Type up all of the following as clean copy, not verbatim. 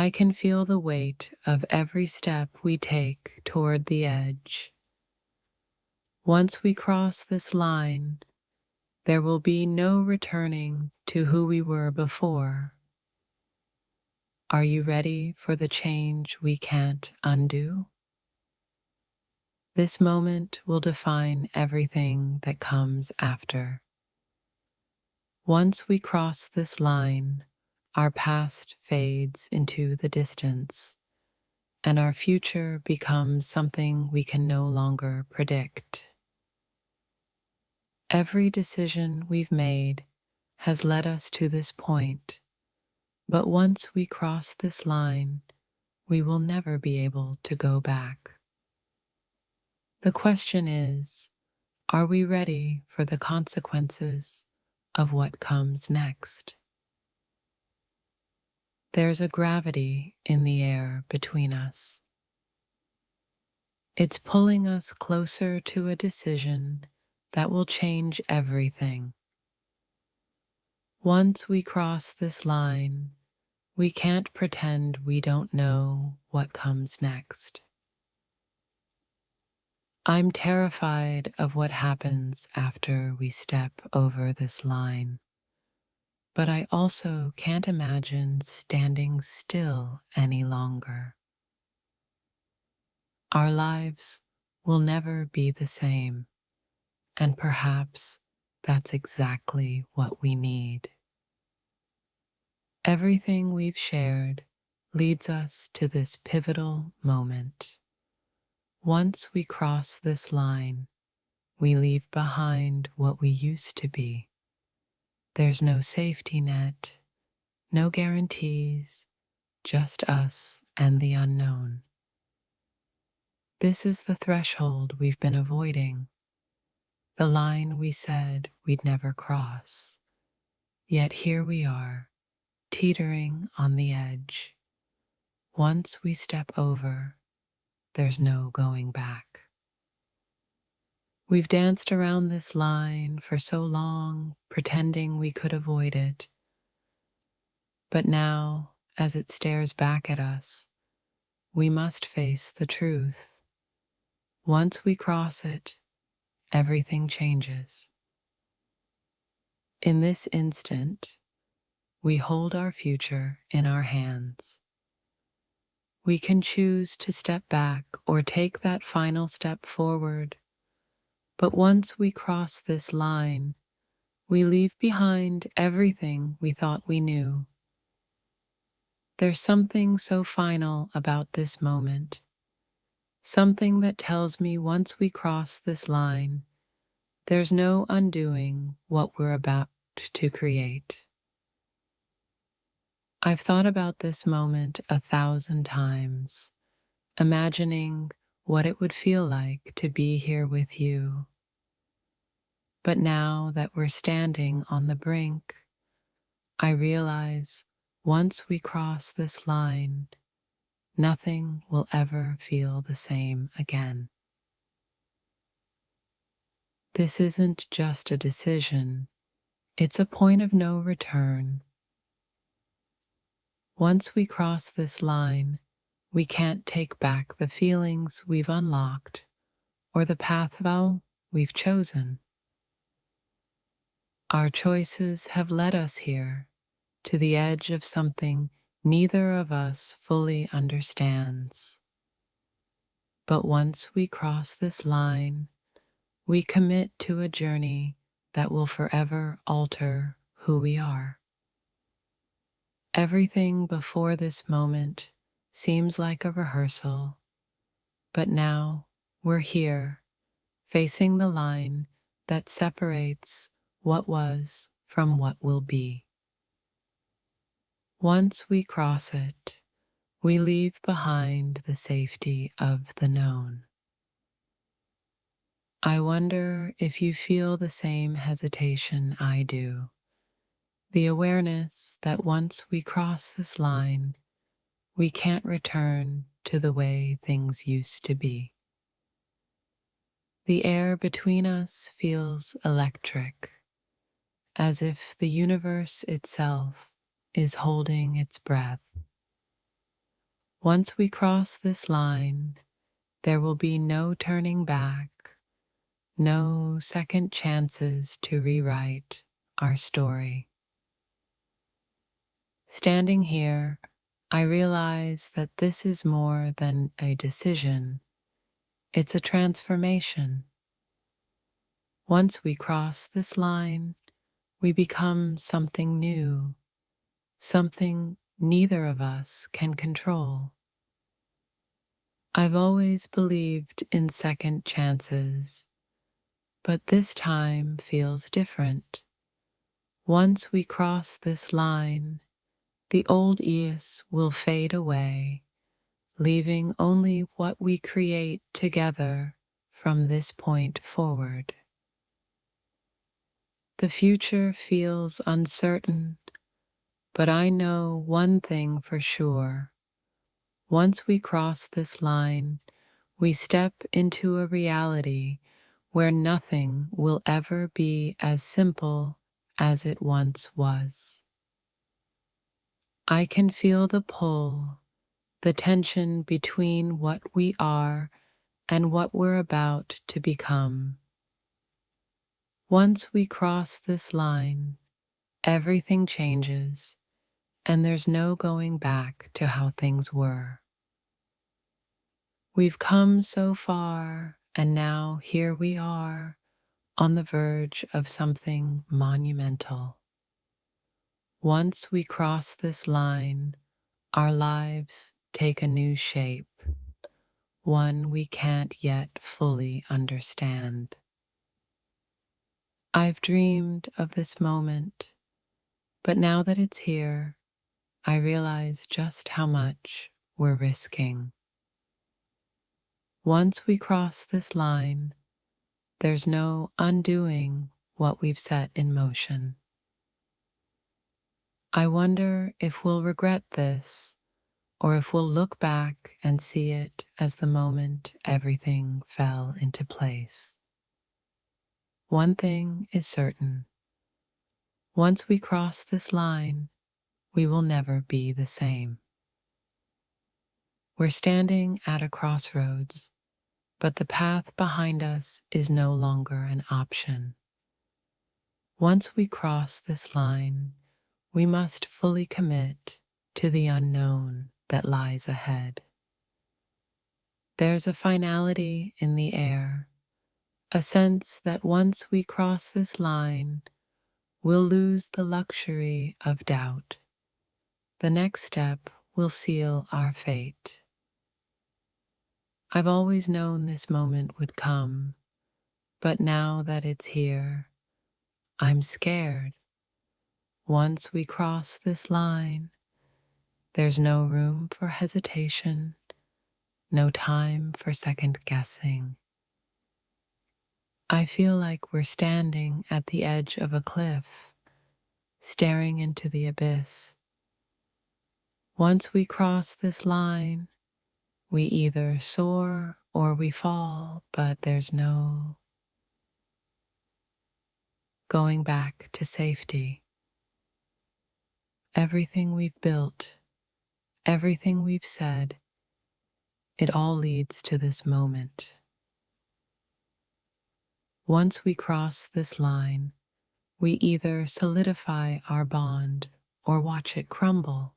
I can feel the weight of every step we take toward the edge. Once we cross this line, there will be no returning to who we were before. Are you ready for the change we can't undo? This moment will define everything that comes after. Once we cross this line, our past fades into the distance, and our future becomes something we can no longer predict. Every decision we've made has led us to this point, but once we cross this line, we will never be able to go back. The question is, are we ready for the consequences of what comes next? There's a gravity in the air between us. It's pulling us closer to a decision that will change everything. Once we cross this line, we can't pretend we don't know what comes next. I'm terrified of what happens after we step over this line, but I also can't imagine standing still any longer. Our lives will never be the same, and perhaps that's exactly what we need. Everything we've shared leads us to this pivotal moment. Once we cross this line, we leave behind what we used to be. There's no safety net, no guarantees, just us and the unknown. This is the threshold we've been avoiding, the line we said we'd never cross. Yet here we are, teetering on the edge. Once we step over, there's no going back. We've danced around this line for so long, pretending we could avoid it. But now, as it stares back at us, we must face the truth. Once we cross it, everything changes. In this instant, we hold our future in our hands. We can choose to step back or take that final step forward. But once we cross this line, we leave behind everything we thought we knew. There's something so final about this moment, something that tells me once we cross this line, there's no undoing what we're about to create. I've thought about this moment 1,000 times, imagining what it would feel like to be here with you. But now that we're standing on the brink, I realize once we cross this line, nothing will ever feel the same again. This isn't just a decision, it's a point of no return. Once we cross this line, we can't take back the feelings we've unlocked or the path we've chosen. Our choices have led us here, to the edge of something neither of us fully understands. But once we cross this line, we commit to a journey that will forever alter who we are. Everything before this moment seems like a rehearsal, but now we're here, facing the line that separates what was from what will be. Once we cross it, we leave behind the safety of the known. I wonder if you feel the same hesitation I do, the awareness that once we cross this line, we can't return to the way things used to be. The air between us feels electric, as if the universe itself is holding its breath. Once we cross this line, there will be no turning back, no second chances to rewrite our story. Standing here, I realize that this is more than a decision, it's a transformation. Once we cross this line, we become something new, something neither of us can control. I've always believed in second chances, but this time feels different. Once we cross this line, the old Ias will fade away, leaving only what we create together from this point forward. The future feels uncertain, but I know one thing for sure. Once we cross this line, we step into a reality where nothing will ever be as simple as it once was. I can feel the pull, the tension between what we are and what we're about to become. Once we cross this line, everything changes, and there's no going back to how things were. We've come so far, and now here we are on the verge of something monumental. Once we cross this line, our lives take a new shape, one we can't yet fully understand. I've dreamed of this moment, but now that it's here, I realize just how much we're risking. Once we cross this line, there's no undoing what we've set in motion. I wonder if we'll regret this, or if we'll look back and see it as the moment everything fell into place. One thing is certain. Once we cross this line, we will never be the same. We're standing at a crossroads, but the path behind us is no longer an option. Once we cross this line, we must fully commit to the unknown that lies ahead. There's a finality in the air, a sense that once we cross this line, we'll lose the luxury of doubt. The next step will seal our fate. I've always known this moment would come, but now that it's here, I'm scared. Once we cross this line, there's no room for hesitation, no time for second guessing. I feel like we're standing at the edge of a cliff, staring into the abyss. Once we cross this line, we either soar or we fall, but there's no going back to safety. Everything we've built, everything we've said, it all leads to this moment. Once we cross this line, we either solidify our bond or watch it crumble.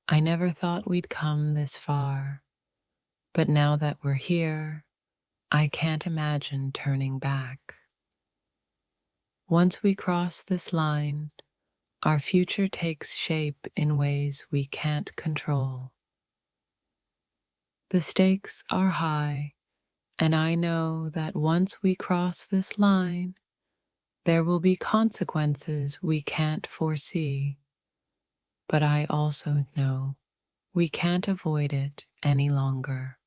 I never thought we'd come this far, but now that we're here, I can't imagine turning back. Once we cross this line, our future takes shape in ways we can't control. The stakes are high, and I know that once we cross this line, there will be consequences we can't foresee. But I also know we can't avoid it any longer.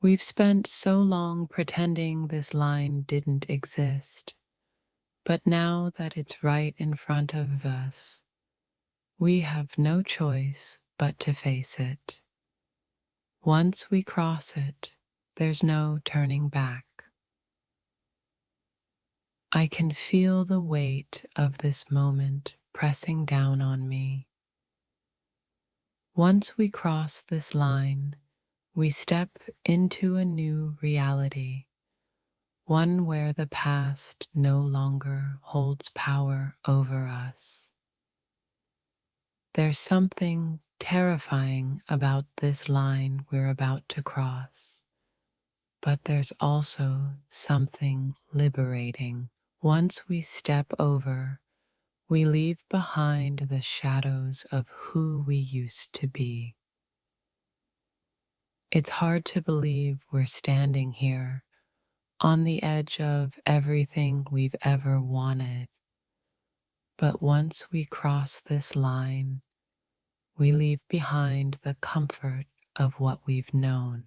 We've spent so long pretending this line didn't exist, but now that it's right in front of us, we have no choice but to face it. Once we cross it, there's no turning back. I can feel the weight of this moment pressing down on me. Once we cross this line, we step into a new reality, one where the past no longer holds power over us. There's something terrifying about this line we're about to cross, but there's also something liberating. Once we step over, we leave behind the shadows of who we used to be. It's hard to believe we're standing here on the edge of everything we've ever wanted. But once we cross this line, we leave behind the comfort of what we've known.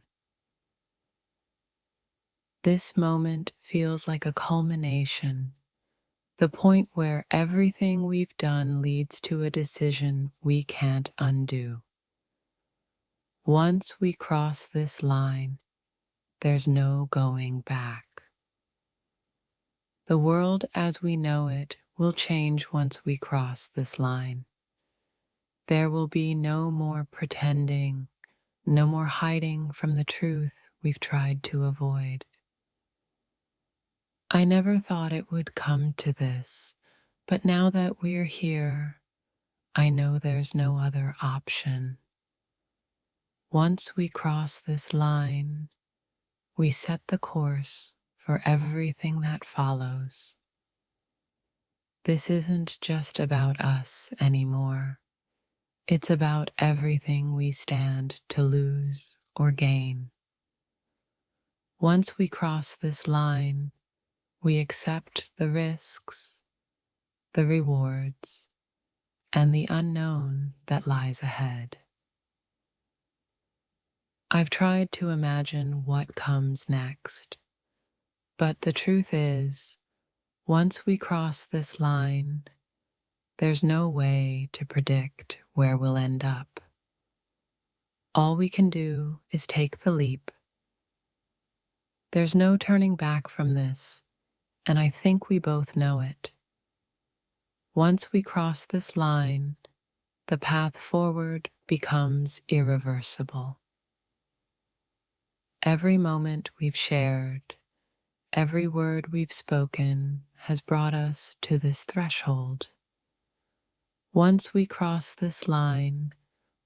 This moment feels like a culmination, the point where everything we've done leads to a decision we can't undo. Once we cross this line, there's no going back. The world as we know it will change once we cross this line. There will be no more pretending, no more hiding from the truth we've tried to avoid. I never thought it would come to this, but now that we're here, I know there's no other option. Once we cross this line, we set the course for everything that follows. This isn't just about us anymore. It's about everything we stand to lose or gain. Once we cross this line, we accept the risks, the rewards, and the unknown that lies ahead. I've tried to imagine what comes next, but the truth is, once we cross this line, there's no way to predict where we'll end up. All we can do is take the leap. There's no turning back from this, and I think we both know it. Once we cross this line, the path forward becomes irreversible. Every moment we've shared, every word we've spoken has brought us to this threshold. Once we cross this line,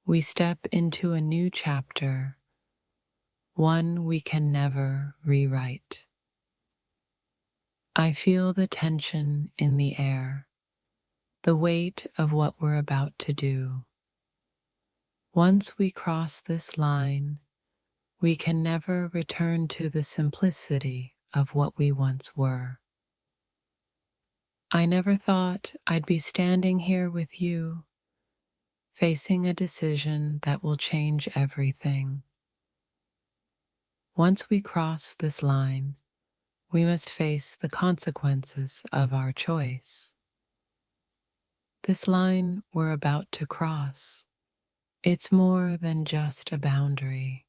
we step into a new chapter, one we can never rewrite. I feel the tension in the air, the weight of what we're about to do. Once we cross this line, we can never return to the simplicity of what we once were. I never thought I'd be standing here with you, facing a decision that will change everything. Once we cross this line, we must face the consequences of our choice. This line we're about to cross, it's more than just a boundary.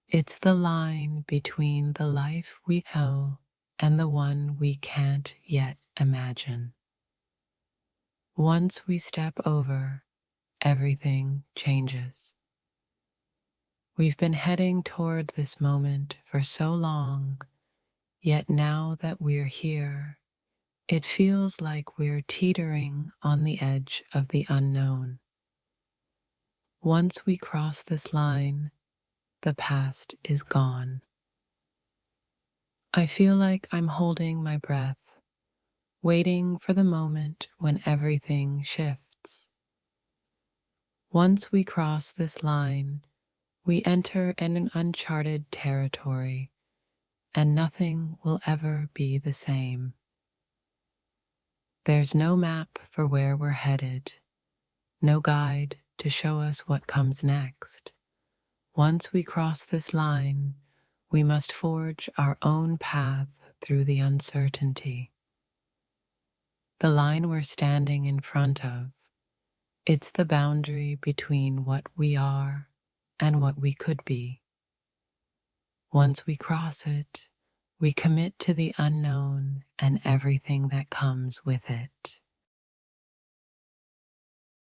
It's the line between the life we know and the one we can't yet imagine. Once we step over, everything changes. We've been heading toward this moment for so long, yet now that we're here, it feels like we're teetering on the edge of the unknown. Once we cross this line, the past is gone. I feel like I'm holding my breath, waiting for the moment when everything shifts. Once we cross this line, we enter an uncharted territory, and nothing will ever be the same. There's no map for where we're headed, no guide to show us what comes next. Once we cross this line, we must forge our own path through the uncertainty. The line we're standing in front of, it's the boundary between what we are and what we could be. Once we cross it, we commit to the unknown and everything that comes with it.